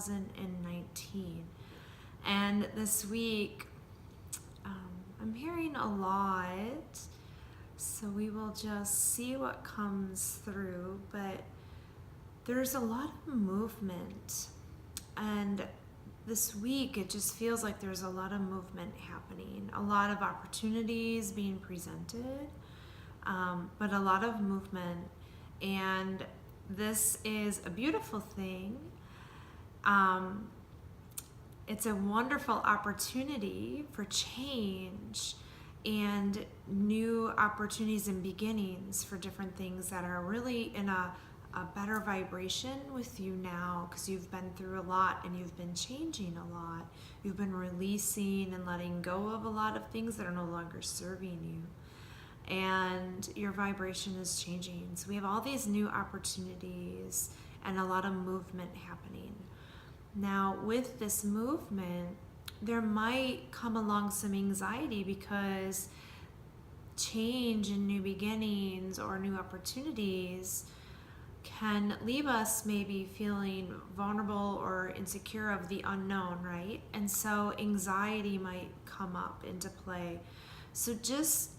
2019. And this week, I'm hearing a lot, so we will just see what comes through, but there's a lot of movement. And this week, it just feels like there's a lot of movement happening, a lot of opportunities being presented, but a lot of movement. And this is a beautiful thing. It's a wonderful opportunity for change and new opportunities and beginnings for different things that are really in a better vibration with you now, because you've been through a lot and you've been changing a lot. You've been releasing and letting go of a lot of things that are no longer serving you. And your vibration is changing. So we have all these new opportunities and a lot of movement happening. Now, with this movement, there might come along some anxiety because change and new beginnings or new opportunities can leave us maybe feeling vulnerable or insecure of the unknown, right? And so anxiety might come up into play. So just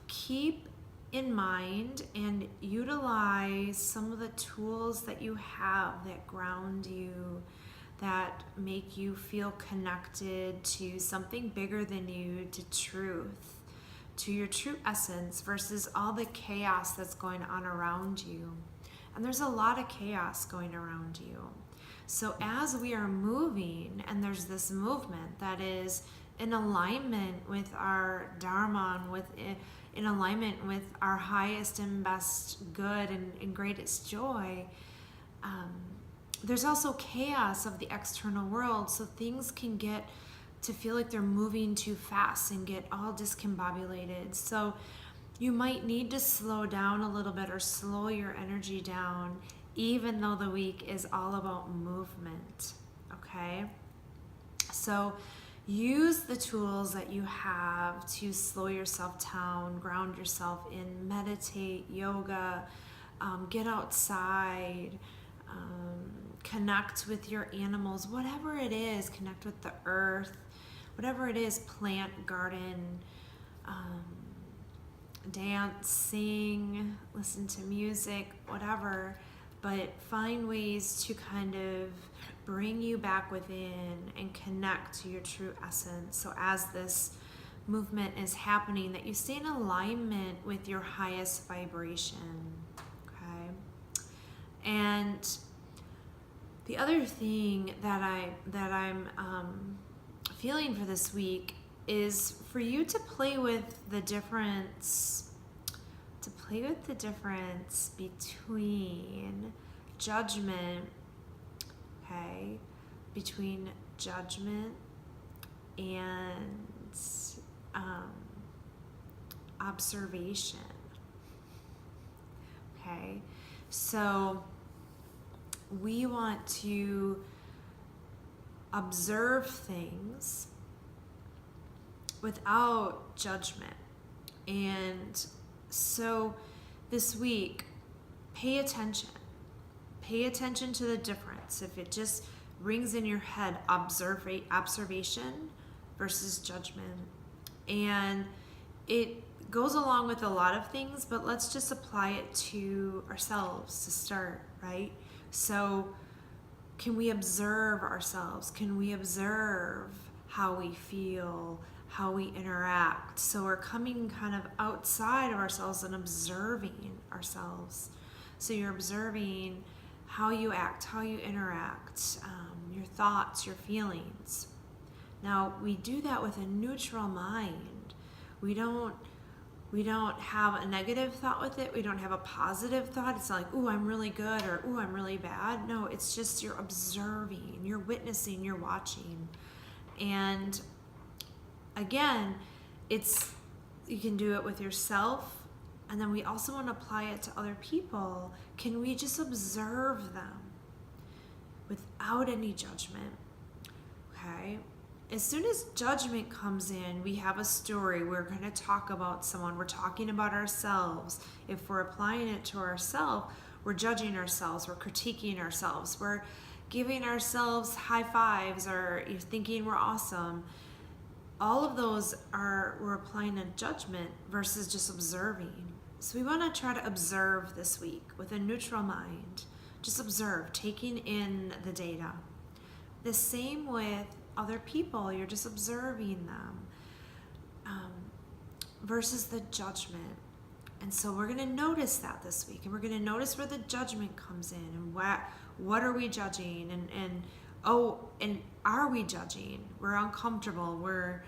keep in mind and utilize some of the tools that you have that ground you, that make you feel connected to something bigger than you, to truth, to your true essence, versus all the chaos that's going on around you. And there's a lot of chaos going around you. So as we are moving, and there's this movement that is in alignment with our Dharma, and in alignment with our highest and best good and greatest joy, there's also chaos of the external world, so things can get to feel like they're moving too fast and get all discombobulated. So you might need to slow down a little bit or slow your energy down, even though the week is all about movement, okay? So use the tools that you have to slow yourself down, ground yourself in, meditate, yoga, get outside, connect with your animals, whatever it is, connect with the earth, whatever it is, plant, garden, dance, sing, listen to music, whatever, but find ways to kind of bring you back within and connect to your true essence. So as this movement is happening, that you stay in alignment with your highest vibration, okay? And the other thing that I'm feeling for this week is for you to play with the difference, between judgment, okay, between judgment and observation, okay? So we want to observe things without judgment. And so this week, pay attention to the difference. If it just rings in your head, observation versus judgment. And it goes along with a lot of things, but let's just apply it to ourselves to start, right? So can we observe ourselves? Can we observe how we feel, how we interact? So we're coming kind of outside of ourselves and observing ourselves. So you're observing how you act, how you interact, your thoughts, your feelings. Now, we do that with a neutral mind. We don't have a negative thought with it. We don't have a positive thought. It's not like, ooh, I'm really good, or ooh, I'm really bad. No, it's just you're observing, you're witnessing, you're watching. And again, you can do it with yourself, and then we also want to apply it to other people. Can we just observe them without any judgment? Okay? As soon as judgment comes in, we have a story. We're going to talk about someone. We're talking about ourselves. If we're applying it to ourselves, we're judging ourselves. We're critiquing ourselves. We're giving ourselves high fives or thinking we're awesome. All of those we're applying a judgment versus just observing. So we want to try to observe this week with a neutral mind. Just observe, taking in the data. The same with other people, you're just observing them versus the judgment. And so we're going to notice that this week, and we're going to notice where the judgment comes in, and what are we judging, and are we judging? We're uncomfortable. We're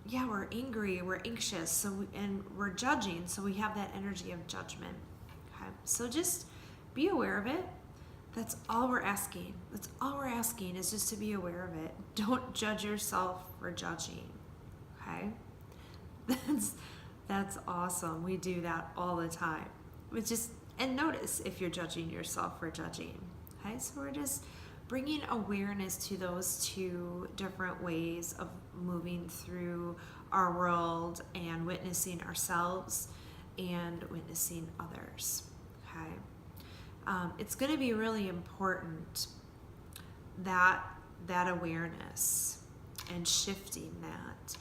we're angry. We're anxious. And we're judging. So we have that energy of judgment. Okay. So just be aware of it. That's all we're asking. That's all we're asking is just to be aware of it. Don't judge yourself for judging. Okay. That's awesome. We do that all the time. And notice if you're judging yourself for judging. Okay, so we're just bringing awareness to those two different ways of moving through our world and witnessing ourselves and witnessing others. Okay, it's going to be really important that awareness and shifting that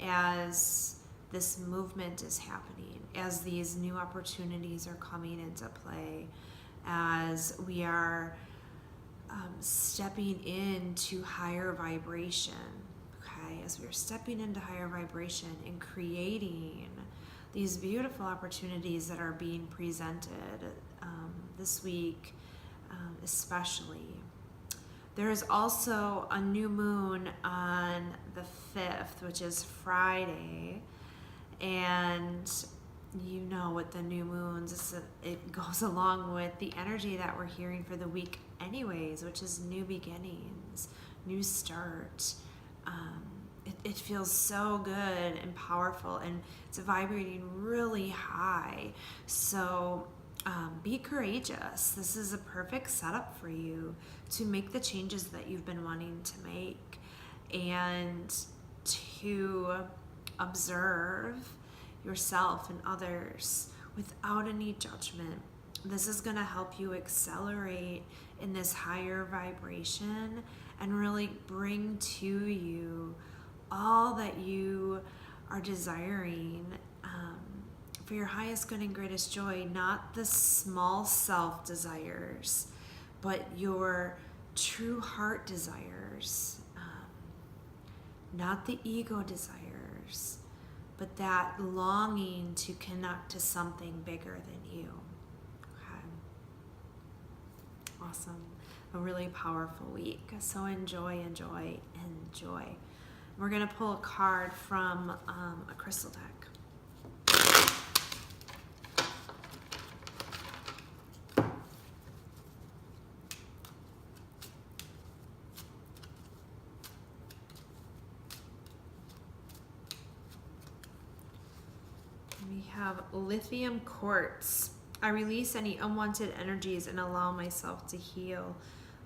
as this movement is happening, as these new opportunities are coming into play, as we are stepping into higher vibration, okay? As we're stepping into higher vibration and creating these beautiful opportunities that are being presented this week, especially. There is also a new moon on the 5th, which is Friday. And you know, with the new moons, it goes along with the energy that we're hearing for the week anyways, which is new beginnings, new start. It feels so good and powerful, and it's vibrating really high. So be courageous. This is a perfect setup for you to make the changes that you've been wanting to make and to observe yourself and others without any judgment. This is going to help you accelerate in this higher vibration and really bring to you all that you are desiring for your highest good and greatest joy, not the small self desires, but your true heart desires, not the ego desires, but that longing to connect to something bigger than you. Okay. Awesome. A really powerful week. So enjoy. We're going to pull a card from a crystal deck. We have Lithium Quartz. I release any unwanted energies and allow myself to heal.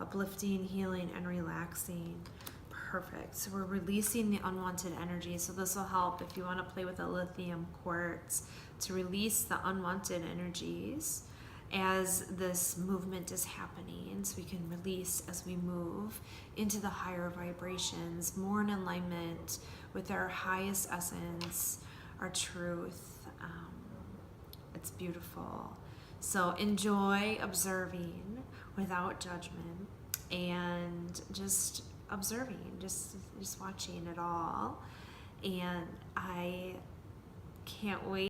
Uplifting, healing, and relaxing. Perfect. So we're releasing the unwanted energy. So this will help if you want to play with a lithium quartz to release the unwanted energies as this movement is happening. So we can release as we move into the higher vibrations, more in alignment with our highest essence, our truth. It's beautiful. So enjoy observing without judgment and just observing, just watching it all. And I can't wait